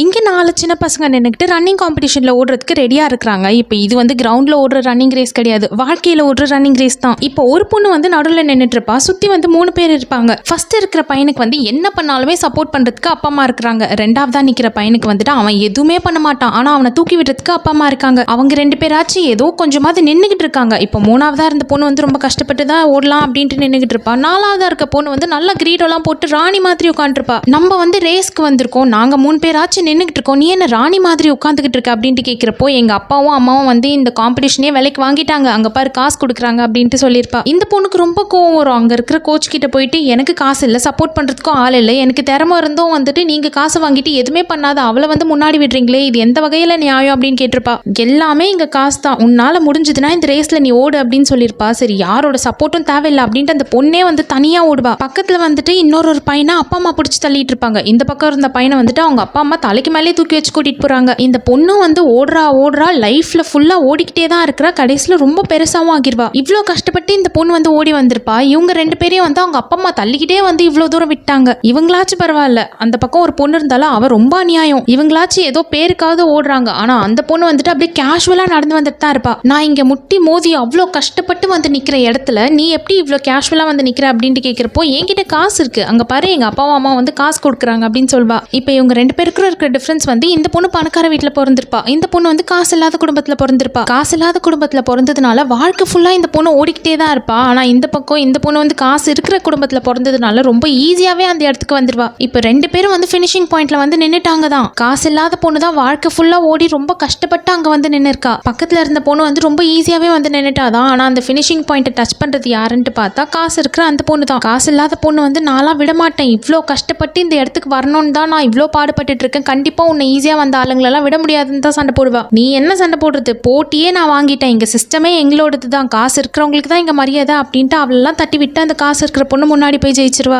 இங்கே 4 சின்ன பசங்க நின்றுக்கிட்டு ரன்னிங் காம்படிஷனில் ஓடுறதுக்கு ரெடியாக இருக்கிறாங்க. இப்போ இது வந்து கிரவுண்டில் ஓடுற ரன்னிங் ரேஸ் கிடையாது, வாழ்க்கையில் ஓடுற ரன்னிங் ரேஸ் தான். இப்போ ஒரு பொண்ணு வந்து நடுவில் நின்றுட்டு இருப்பா, சுற்றி வந்து 3 பேர் இருப்பாங்க. ஃபர்ஸ்ட் இருக்கிற பையனுக்கு வந்து என்ன பண்ணாலுமே சப்போர்ட் பண்ணுறதுக்கு அப்பா அம்மா இருக்கிறாங்க. ரெண்டாவதா நிற்கிற பையனுக்கு வந்துட்டு அவன் எதுவுமே பண்ண மாட்டான், ஆனால் அவனை தூக்கி விடுறதுக்கு அப்பா அம்மா இருக்காங்க. அவங்க 2 பேராச்சு ஏதோ கொஞ்சமாவது நின்றுக்கிட்டு இருக்காங்க. இப்போ 3ஆவதா இருந்த பொண்ணு வந்து ரொம்ப கஷ்டப்பட்டு தான் ஓடலாம் அப்படின்ட்டு நின்றுக்கிட்டு இருப்பா. 4ஆவதா இருக்க பொண்ணு வந்து நல்ல கிரீடெல்லாம் போட்டு ராணி மாதிரி உட்காந்துருப்பா. நம்ம வந்து ரேஸ்க்கு வந்திருக்கோம், நாங்கள் 3 பேராச்சும் நின்றுக்கிட்டு இருக்கோம், நீ என்ன ராணி மாதிரி உட்காந்துக்கிட்டு இருக்க அப்படின்ட்டு கேட்குறப்போ எங்கள் அப்பாவும் அம்மாவும் வந்து இந்த காம்படிஷனே விலைக்கு வாங்கிட்டாங்க, அங்கே பாரு காசு கொடுக்குறாங்க அப்படின்ட்டு சொல்லியிருப்பா. இந்த பொண்ணுக்கு ரொம்ப கோவம் வரும். அங்கே இருக்கிற கோச் கிட்ட போயிட்டு எனக்கு காசு இல்லை, சப்போர்ட் பண்ணுறதுக்கும் ஆள் இல்லை, எனக்கு திறமை இருந்தும் வந்துட்டு நீங்கள் காசை வாங்கிட்டு எதுவுமே பண்ணாத அவளை வந்து முன்னாடி விடுறீங்களே, இது எந்த வகையில் நியாயம் அப்படின்னு கேட்டிருப்பா. எல்லாமே இங்கே காசு தான், உன்னால் முடிஞ்சதுன்னா இந்த ரேஸில் நீ ஓடு அப்படின்னு சொல்லியிருப்பா. சரி, யாரோட சப்போர்ட்டும் தேவையில்லை அப்படின்ட்டு அந்த பொண்ணே வந்து தனியாக ஓடுவா. பக்கத்தில் வந்துட்டு இன்னொரு பையனை அப்பா அம்மா பிடிச்சி தள்ளிட்டு இருப்பாங்க. இந்த பக்கம் இருந்த பையனை வந்துட்டு அவங்க அப்பா அம்மா தலைக்கு மேலே தூக்கி வச்சு கூட்டிட்டு போறாங்க. இந்த பொண்ணும் வந்து ஓடுறா லைஃப்ல ஃபுல்லா ஓடிக்கிட்டே தான் இருக்கிறா. கடைசியில் ரொம்ப பெருசாவும் ஆகிருவா. இவ்வளோ கஷ்டப்பட்டு இந்த பொண்ணு வந்து ஓடி வந்திருப்பா. இவங்க 2 பேரையும் வந்து அவங்க அப்பா அம்மா தள்ளிக்கிட்டே வந்து இவ்வளோ தூரம் விட்டாங்க. இவங்களாச்சும் பரவாயில்ல, அந்த பக்கம் ஒரு பொண்ணு இருந்தாலும் அவ ரொம்ப அநியாயம். இவங்களாச்சும் ஏதோ பேருக்காவது ஓடுறாங்க, ஆனா அந்த பொண்ணு வந்துட்டு அப்படியே கேஷுவலா நடந்து வந்துட்டு தான் இருப்பா. நான் இங்க முட்டி மோதி அவ்வளோ கஷ்டப்பட்டு வந்து நிக்கிற இடத்துல நீ எப்படி இவ்வளோ கேஷுவலா வந்து நிக்கிற அப்படின்ட்டு கேட்கிறப்போ என்கிட்ட காசு இருக்கு, அங்க பாரு எங்க அப்பா அம்மா வந்து காசு கொடுக்குறாங்க அப்படின்னு சொல்வா. இப்போ இவங்க 2 பேருக்கும் இருக்கிற டிஃபரன்ஸ் வந்து இந்த பொண்ணு பணக்கார வீட்டில் பிறந்திருப்பா, இந்த பொண்ணு வந்து காசு இல்லாத குடும்பத்தில் பிறந்திருப்பா. காசு இல்லாத குடும்பத்தில் பிறந்ததுனால வாழ்க்கை ஃபுல்லா இந்த பொண்ணு ஓடிக்கிட்டே தான் இருப்பா. ஆனா இந்த பக்கம் இந்த பொண்ணு வந்து காசு இருக்கிற குடும்பத்தில் பிறந்ததுனால ரொம்ப ஈஸியாவே அந்த இடத்துக்கு வந்துருவா. இப்போ 2 பேரும் வந்து ஃபினிஷிங் பாயிண்ட்ல வந்து நின்னுட்டாங்க தான். காசு இல்லாத பொண்ணு தான் வாழ்க்கை ஃபுல்லா ஓடி ரொம்ப கஷ்டப்பட்டு அங்க வந்து நின்று இருக்கா. பக்கத்துல இருந்த பொண்ணு வந்து ரொம்ப ஈஸியாவே வந்து நின்னுட்டாதான். ஆனா அந்த ஃபினிஷிங் பாயிண்ட்டை டச் பண்றது யாருன்னு பார்த்தா காசு இருக்கிற அந்த பொண்ணு தான். காசு இல்லாத பொண்ணு வந்து நான்லாம் விட மாட்டேன், இவ்வளோ கஷ்டப்பட்டு இந்த இடத்துக்கு வரணும்னு தான் நான் இவ்வளோ பாடுபட்டு இருக்கேன், கண்டிப்பா உன்னை ஈஸியா வந்த ஆளுங்களெல்லாம் விட முடியாதுன்னு தான் சண்டை போடுவா. நீ என்ன சண்டை போடுறது, போட்டியே நான் வாங்கிட்டேன், இங்க சிஸ்டமே எங்களோடது தான், காசு இருக்கிறவங்களுக்கு தான் இங்க மரியாதை அப்படின்ட்டு அவளெல்லாம் தட்டி விட்டு அந்த காசு இருக்கிற பொண்ணு முன்னாடி போய் ஜெயிச்சிருவா.